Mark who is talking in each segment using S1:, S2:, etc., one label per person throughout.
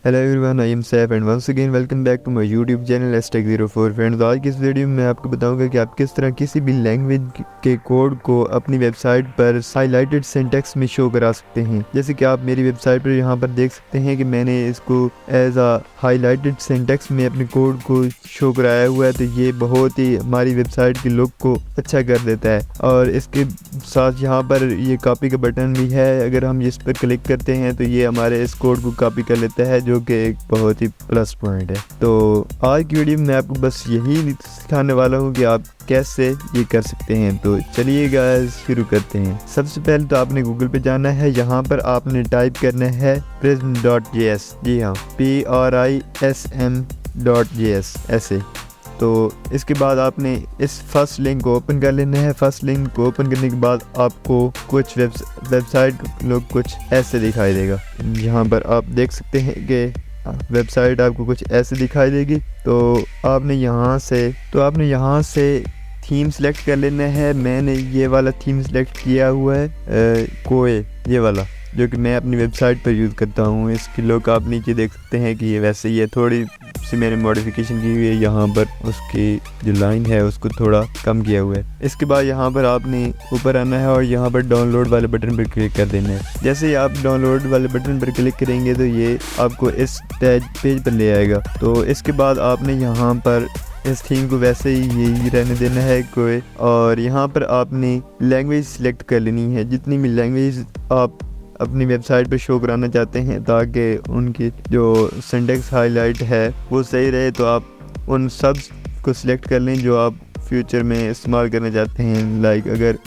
S1: Hello everyone, I am Saif and once again welcome back to my YouTube channel @tech04। Friends, आज की इस video में मैं आपको बताऊंगा कि आप किस तरह किसी भी लैंग्वेज के कोड को अपनी वेबसाइट पर हाईलाइटेड सिंटैक्स में शो करा सकते हैं। जैसे कि आप मेरी वेबसाइट पर यहाँ पर देख सकते हैं कि मैंने इसको एज अ हाईलाइटेड सिंटैक्स में अपने कोड को शो कराया हुआ है। तो ये बहुत ही हमारी वेबसाइट के लुक को अच्छा कर देता है। और इसके साथ यहाँ पर ये कॉपी का बटन भी है। अगर हम इस पर क्लिक करते हैं तो ये हमारे इस कोड को कॉपी कर लेता है, जो कि एक बहुत ही प्लस पॉइंट है। तो आज की वीडियो में मैं आपको बस यही सिखाने वाला हूँ कि आप कैसे ये कर सकते हैं। तो चलिए गाइस शुरू करते हैं। सबसे पहले तो आपने गूगल पे जाना है। यहाँ पर आपने टाइप करना है prism.js। जी हाँ, prism.js ऐसे। तो इसके बाद आपने इस फर्स्ट लिंक को ओपन कर लेना है। फर्स्ट लिंक को ओपन करने के बाद आपको कुछ वेबसाइट लोग कुछ ऐसे दिखाई देगा। यहाँ पर आप देख सकते हैं कि वेबसाइट आपको कुछ ऐसे दिखाई देगी। तो आपने यहाँ से थीम सेलेक्ट कर लेना है। मैंने ये वाला थीम सेलेक्ट किया हुआ है, कोए, ये वाला, जो कि मैं अपनी वेबसाइट पर यूज़ करता हूँ। इसकी लुक आप नीचे देख सकते हैं कि ये वैसे ही है। थोड़ी सी मैंने मॉडिफिकेशन की हुई है। यहाँ पर उसकी जो लाइन है उसको थोड़ा कम किया हुआ है। इसके बाद यहाँ पर आपने ऊपर आना है और यहाँ पर डाउनलोड वाले बटन पर क्लिक कर देना है। जैसे ही आप डाउनलोड वाले बटन पर क्लिक करेंगे तो ये आपको इस पेज पर ले आएगा। तो इसके बाद आपने यहाँ पर इस थीम को वैसे ही यही रहने देना है कोई। और यहाँ पर आपने लैंग्वेज सिलेक्ट कर लेनी है, जितनी भी लैंग्वेज आप अपनी वेबसाइट पे शो कराना चाहते हैं, ताकि उनकी जो सिंटैक्स हाईलाइट है वो सही रहे। तो आप उन सब को सिलेक्ट कर लें जो आप फ्यूचर में इस्तेमाल करना चाहते हैं। लाइक अगर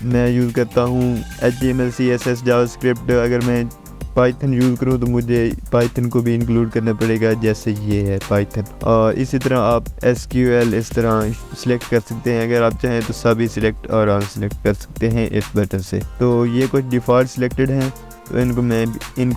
S1: मैं यूज़ करता हूँ HTML CSS जावास्क्रिप्ट, अगर मैं पाइथन यूज़ करूँ तो मुझे पाइथन को भी इंक्लूड करना पड़ेगा, जैसे ये है पाइथन। और इसी तरह आप SQL इस तरह सिलेक्ट कर सकते हैं। अगर आप चाहें तो सभी सिलेक्ट और ऑल सिलेक्ट कर सकते हैं इस बटन से। तो ये कुछ डिफ़ॉल्ट सिलेक्टेड हैं, तो इनको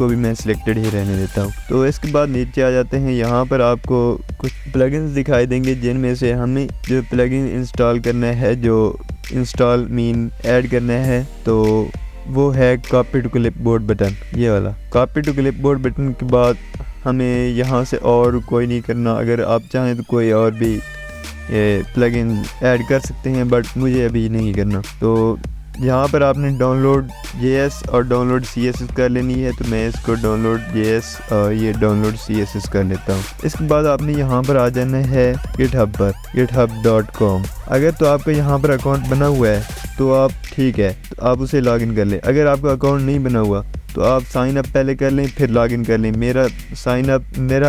S1: भी मैं सिलेक्टेड ही रहने देता हूँ। तो इसके बाद नीचे आ जाते हैं। यहाँ पर आपको कुछ प्लगइन्स दिखाई देंगे, जिनमें से हमें जो प्लगइन इंस्टॉल करना है, जो इंस्टॉल मीन ऐड करना है, तो वो है कॉपी टू क्लिपबोर्ड बटन, ये वाला। कॉपी टू क्लिपबोर्ड बटन के बाद हमें यहाँ से और कोई नहीं करना। अगर आप चाहें तो कोई और भी प्लगइन ऐड कर सकते हैं, बट मुझे अभी नहीं करना। तो यहाँ पर आपने डाउनलोड JS और डाउनलोड CSS कर लेनी है। तो मैं इसको डाउनलोड JS और ये डाउनलोड CSS कर लेता हूँ। इसके बाद आपने यहाँ पर आ जाना है GitHub पर, github.com। अगर तो आपका यहाँ पर अकाउंट बना हुआ है तो आप ठीक है, तो आप उसे लॉगिन कर लें। अगर आपका अकाउंट नहीं बना हुआ तो आप साइन अप पहले कर लें, फिर लॉगिन कर लें। मेरा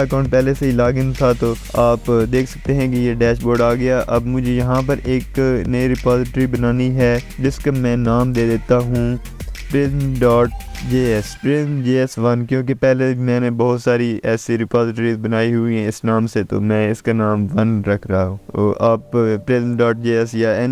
S1: अकाउंट पहले से ही लॉगिन था, तो आप देख सकते हैं कि ये डैशबोर्ड आ गया। अब मुझे यहाँ पर एक नई रिपॉजिटरी बनानी है, जिसका मैं नाम दे देता हूँ prism.js1, क्योंकि पहले मैंने बहुत सारी ऐसी रिपॉजिटरीज बनाई हुई हैं इस नाम से, तो मैं इसका नाम 1 रख रहा हूँ। तो आप prism.js या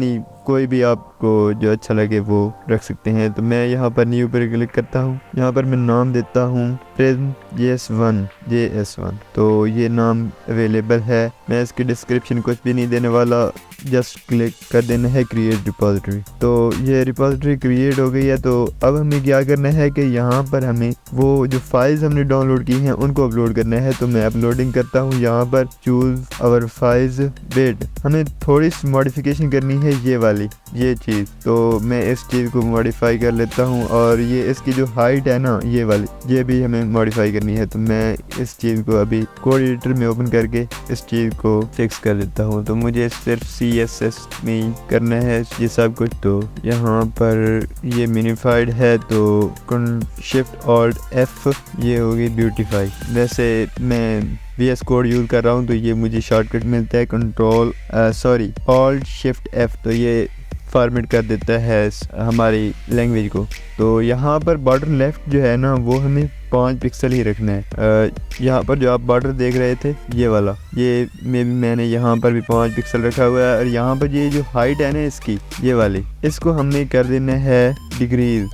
S1: कोई भी आपको जो अच्छा लगे वो रख सकते हैं। तो मैं यहाँ पर न्यू पर क्लिक करता हूँ। यहाँ पर मैं नाम देता हूँ prism.js1। तो ये नाम अवेलेबल है। मैं इसकी डिस्क्रिप्शन कुछ भी नहीं देने वाला, जस्ट क्लिक कर देना है क्रिएट रिपॉजिटरी। तो ये रिपॉजिटरी क्रिएट हो गई है। तो अब हमें क्या करना है कि यहाँ पर हमें वो जो फाइल्स हमने डाउनलोड की हैं उनको अपलोड करना है। तो मैं अपलोडिंग करता हूँ। यहाँ पर चूज आवर फाइल्स, वेट, हमें थोड़ी सी मॉडिफिकेशन करनी है ये वाली, ये चीज़। तो मैं इस चीज़ को मॉडिफाई कर लेता हूँ। और ये इसकी जो हाइट है ना, ये वाली, ये भी हमें मॉडिफाई करनी है। तो मैं इस चीज़ को अभी कोड एडिटर में ओपन करके इस चीज़ को फिक्स कर देता हूँ। तो मुझे सिर्फ CSS में करना है ये सब कुछ। तो यहाँ पर ये मिनिफाइड है, तो Shift Alt F ये होगी ब्यूटीफाई। वैसे मैं VS कोड यूज़ कर रहा हूँ, तो ये मुझे शॉर्टकट मिलता है Alt Shift F। तो ये फॉर्मेट कर देता है हमारी लैंग्वेज को। तो यहाँ पर बॉर्डर लेफ्ट जो है ना, वो हमें 5 पिक्सल ही रखना है। यहाँ पर जो आप बॉर्डर देख रहे थे ये वाला, ये मैंने यहाँ पर भी 5 पिक्सल रखा हुआ है। और यहाँ पर ये जो हाइट है ना इसकी, ये वाली, इसको हमने कर देना है डिग्रीज।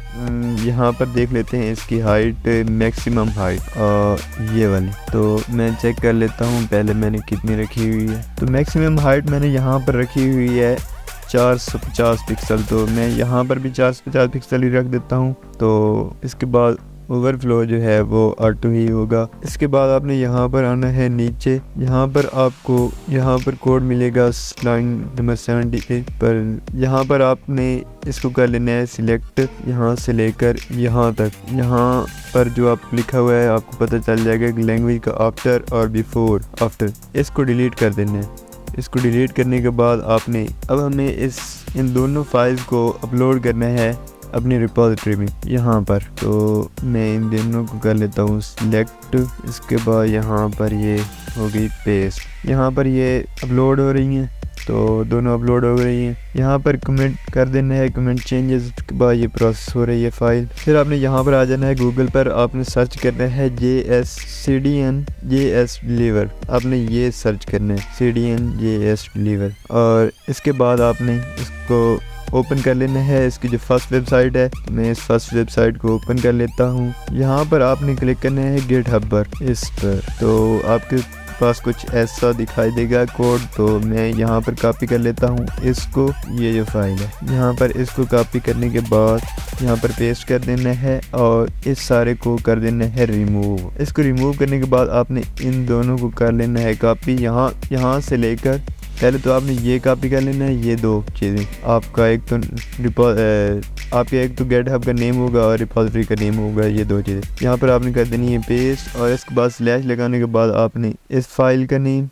S1: यहाँ पर देख लेते हैं इसकी हाइट, मैक्सिमम हाइट, और ये वाली। तो मैं चेक कर लेता हूँ पहले मैंने कितनी रखी हुई है। तो मैक्सिमम हाइट मैंने यहाँ पर रखी हुई है 450 पिक्सल। तो मैं यहाँ पर भी 450 पिक्सल ही रख देता हूँ। तो इसके बाद ओवरफ्लो जो है वो ऑटो ही होगा। इसके बाद आपने यहाँ पर आना है नीचे, यहाँ पर आपको यहाँ पर कोड मिलेगा लाइन नंबर 78 पर। यहाँ पर आपने इसको कर लेना है सिलेक्ट, यहाँ से लेकर यहाँ तक। यहाँ पर जो आप लिखा हुआ है आपको पता चल जाएगा कि लैंग्वेज का आफ्टर और बिफोर आफ्टर, इसको डिलीट कर देना है। इसको डिलीट करने के बाद आपने अब हमें इन दोनों फाइल्स को अपलोड करना है अपनी रिपोजिटरी में यहाँ पर। तो मैं इन दोनों को कर लेता हूँ सिलेक्ट, इसके बाद यहाँ पर ये हो गई पेस्ट। यहाँ पर ये अपलोड हो रही हैं, तो दोनों अपलोड हो रही हैं। यहाँ पर कमेंट कर देना है, कमेंट चेंजेस के बाद ये प्रोसेस हो रही है फाइल। फिर आपने यहाँ पर आ जाना है गूगल पर, आपने सर्च करना है JS डिलीवर, आपने ये सर्च करना है CDN JS डिलीवर। और इसके बाद आपने इसको ओपन कर लेना है। इसकी जो फर्स्ट वेबसाइट है, मैं इस फर्स्ट वेबसाइट को ओपन कर लेता हूँ। यहाँ पर आपने क्लिक करना है गिटहब पर, इस पर। तो आपके पास कुछ ऐसा दिखाई देगा कोड, तो मैं यहाँ पर कॉपी कर लेता हूँ इसको। ये जो फाइल है यहाँ पर, इसको कॉपी करने के बाद यहाँ पर पेस्ट कर देना है और इस सारे को कर देना है रिमूव। इसको रिमूव करने के बाद आपने इन दोनों को कर लेना है कॉपी। यहाँ से लेकर पहले तो आपने ये कॉपी कर लेना है, ये दो चीज़ें। आपका एक तो गिटहब का नेम होगा और रिपोजिटरी का नेम होगा, ये दो चीज़ें यहाँ पर आपने कर देनी है पेस्ट। और इसके बाद स्लैश लगाने के बाद आपने इस फाइल का नेम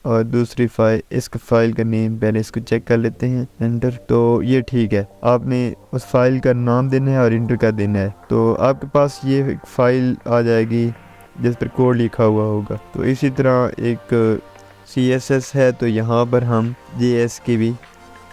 S1: और दूसरी फाइल, इसका फाइल का नेम, पहले इसको चेक कर लेते हैं, एंटर। तो ये ठीक है, आपने उस फाइल का नाम देना है और इंटर कर देना है। तो आपके पास ये फाइल आ जाएगी जिस पर कोड लिखा हुआ होगा। तो इसी तरह एक CSS है, तो यहाँ पर हम JS की भी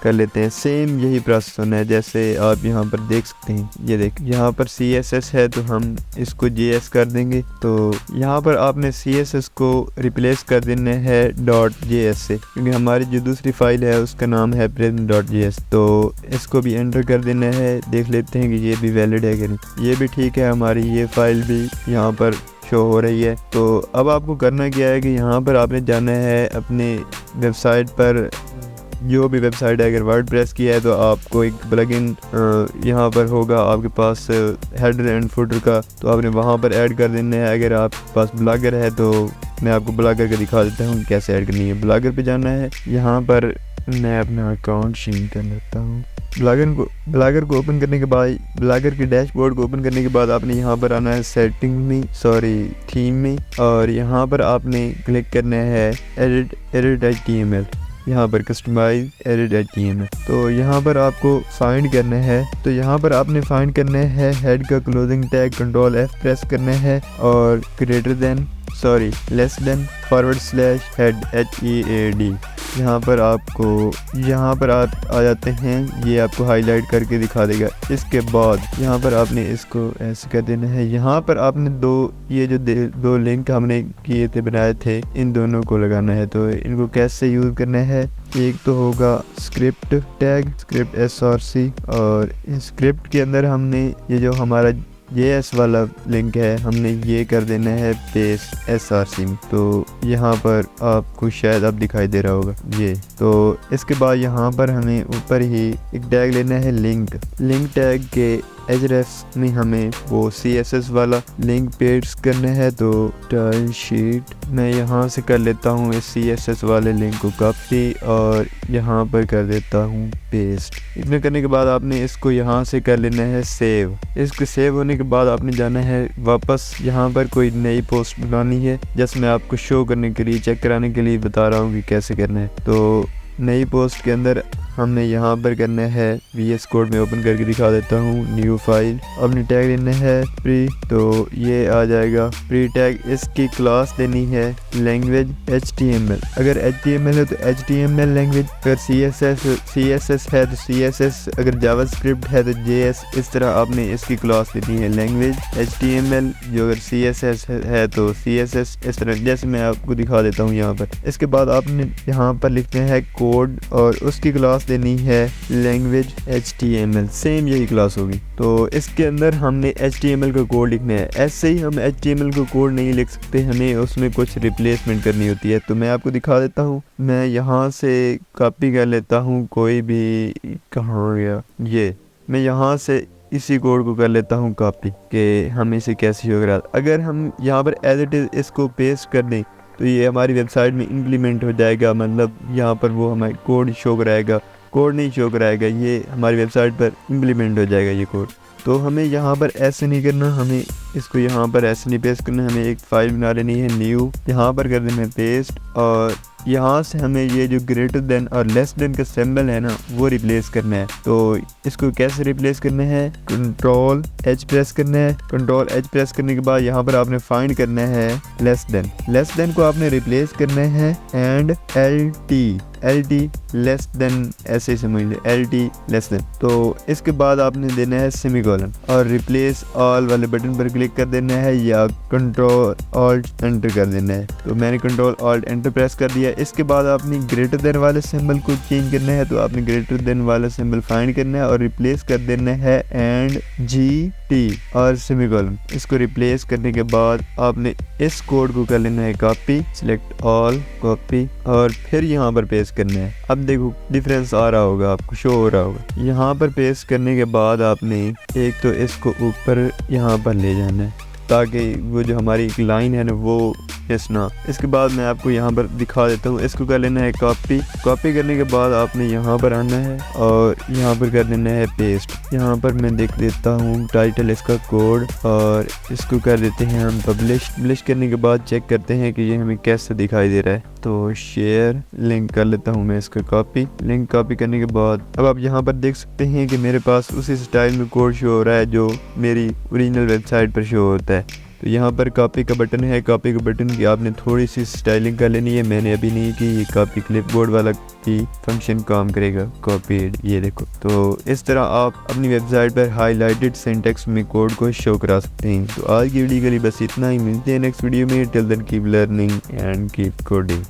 S1: कर लेते हैं। सेम यही प्रोसेस होना है जैसे आप यहाँ पर देख सकते हैं। ये देख, यहाँ पर CSS है तो हम इसको JS कर देंगे। तो यहाँ पर आपने CSS को रिप्लेस कर देना है .js से, क्योंकि हमारी जो दूसरी फाइल है उसका नाम है present.js। तो इसको भी एंटर कर देना है। देख लेते हैं कि ये भी वैलिड है कि नहीं। ये भी ठीक है, हमारी ये फाइल भी यहाँ पर शो हो रही है। तो अब आपको करना क्या है कि यहाँ पर आपने जाना है अपने वेबसाइट पर, जो भी वेबसाइट है। अगर वर्डप्रेस की है तो आपको एक प्लगइन यहाँ पर होगा आपके पास हेडर एंड फुटर का, तो आपने वहाँ पर ऐड कर देना है। अगर आपके पास ब्लॉगर है तो मैं आपको ब्लॉगर का दिखा देता हूँ कैसे ऐड करनी है। ब्लॉगर पे जाना है, यहाँ पर मैं अपना अकाउंट शेयर कर लेता हूँ। ब्लॉगर को ओपन करने के बाद, ब्लॉगर के डैशबोर्ड को ओपन करने के बाद आपने यहाँ पर आना है सेटिंग में, थीम में, और यहाँ पर आपने क्लिक करना है एडिट HTML, यहाँ पर कस्टमाइज एडिट HTML। तो यहाँ पर आपको फाइंड करना है, तो यहाँ पर आपने फाइंड करना है हेड का closing tag, control F press करना है और लेस देन / हेड HEAD। यहाँ पर आप आ जाते हैं, ये आपको हाईलाइट करके दिखा देगा। इसके बाद यहाँ पर आपने इसको ऐसे कर देना है। यहाँ पर आपने दो लिंक हमने किए थे, बनाए थे, इन दोनों को लगाना है। तो इनको कैसे यूज़ करना है, एक तो होगा स्क्रिप्ट टैग, स्क्रिप्ट SRC, और स्क्रिप्ट के अंदर हमने ये जो हमारा JS वाला लिंक है हमने ये कर देना है पेस्ट SRC में। तो यहाँ पर आपको शायद अब दिखाई दे रहा होगा ये। तो इसके बाद यहाँ पर हमें ऊपर ही एक टैग लेना है लिंक टैग के href में हमें वो CSS वाला लिंक पेस्ट करना है। तो टाइल शीट मैं यहाँ से कर लेता हूँ इस CSS वाले लिंक को कॉपी और यहाँ पर कर देता हूँ पेस्ट। इतना करने के बाद आपने इसको यहाँ से कर लेना है सेव। इसको सेव होने के बाद आपने जाना है वापस, यहाँ पर कोई नई पोस्ट बनानी है। जस्ट मैं आपको शो करने के लिए, चेक कराने के लिए बता रहा हूँ कि कैसे करना है। तो नई पोस्ट के अंदर हमने यहाँ पर करना है VS कोड में ओपन करके दिखा देता हूँ, न्यू फाइल। अपनी टैग लेना है प्री, तो ये आ जाएगा प्री टैग। इसकी क्लास देनी है लैंग्वेज HTML, अगर HTML है तो HTML लैंग्वेज, अगर CSS है तो CSS, अगर जावास्क्रिप्ट है तो JS। इस तरह आपने इसकी क्लास देनी है लैंग्वेज HTML, जो अगर CSS है तो CSS। इस तरह जैसे मैं आपको दिखा देता हूँ यहाँ पर। इसके बाद आपने यहाँ पर लिखना है कोड और उसकी क्लास देनी है लैंग्वेज HTML, सेम यही क्लास होगी। तो इसके अंदर हमने HTML का कोड लिखना है। ऐसे ही हम HTML का कोड नहीं लिख सकते, हमें उसमें कुछ रिप्लेसमेंट करनी होती है। तो मैं आपको दिखा देता हूँ, मैं यहाँ से कॉपी कर लेता हूँ कोई भी, कहाँ गया ये, मैं यहाँ से इसी कोड को कर लेता हूँ कॉपी कि हम इसे कैसे शो करा। अगर हम यहाँ पर एज इट इज़ इसको पेस्ट कर दें तो ये हमारी वेबसाइट में इम्प्लीमेंट हो जाएगा, मतलब यहाँ पर वो हमें कोड शो कराएगा, कोड नहीं शो कराएगा, ये हमारी वेबसाइट पर इम्प्लीमेंट हो जाएगा ये कोड। तो हमें यहाँ पर ऐसे नहीं करना, हमें इसको यहाँ पर ऐसे नहीं पेस्ट करना, हमें एक फ़ाइल बना लेनी है न्यू, यहाँ पर कर देना है पेस्ट, और यहाँ से हमें ये जो ग्रेटर देन और लेस देन का सिंबल है ना वो रिप्लेस करना है। तो इसको कैसे रिप्लेस करना है, कंट्रोल एच प्रेस करना है। कंट्रोल एच प्रेस करने के बाद यहाँ पर आपने फाइंड करना है लेस देन को आपने रिप्लेस करना है and L T less than, ऐसे ही समझ लीजिए एल टी लेस देन। तो इसके बाद आपने देना है सेमीकोलन और रिप्लेस ऑल वाले बटन पर क्लिक कर देना है या कंट्रोल ऑल्ट एंटर कर देना है। तो मैंने कंट्रोल ऑल्ट एंटर प्रेस कर दिया। इसके बाद आपने ग्रेटर देन वाले सिंबल को चेंज करना है, तो आपने ग्रेटर देन वाला सिंबल फाइंड करना है और रिप्लेस कर देना है एंड जी टी और सेमीकोलन। इसको रिप्लेस करने के बाद आपने इस कोड को कर लेना है कॉपी, सिलेक्ट ऑल, कॉपी, और फिर यहाँ पर पेस्ट करना है। अब देखो डिफरेंस आ रहा होगा, आपको शो हो रहा होगा। यहाँ पर पेस्ट करने के बाद आपने एक तो इसको ऊपर यहाँ पर ले जाना है ताकि वो जो हमारी एक लाइन है ना वो यस ना। इसके बाद मैं आपको यहाँ पर दिखा देता हूँ। इसको कर लेना है कॉपी करने के बाद आपने यहाँ पर आना है और यहाँ पर कर देना है पेस्ट। यहाँ पर मैं देख देता हूँ टाइटल इसका कोड, और इसको कर देते हैं हम पब्लिश करने के बाद चेक करते हैं कि ये हमें कैसे दिखाई दे रहा है। तो शेयर लिंक कर लेता हूँ मैं इसका लिंक कॉपी करने के बाद अब आप यहाँ पर देख सकते हैं कि मेरे पास उसी स्टाइल में कोड शो हो रहा है जो मेरी ओरिजिनल वेबसाइट पर शो होता है। तो यहाँ पर कॉपी का बटन है, कॉपी के बटन की आपने थोड़ी सी स्टाइलिंग कर लेनी है। मैंने अभी नहीं की, ये कॉपी क्लिपबोर्ड वाला की फंक्शन काम करेगा कॉपी, ये देखो। तो इस तरह आप अपनी वेबसाइट पर हाईलाइटेड सिंटैक्स में कोड को शो करा सकते हैं। तो आज की वीडियो के लिए बस इतना ही, मिलते हैं नेक्स्ट वीडियो में। Till then keep learning and keep coding.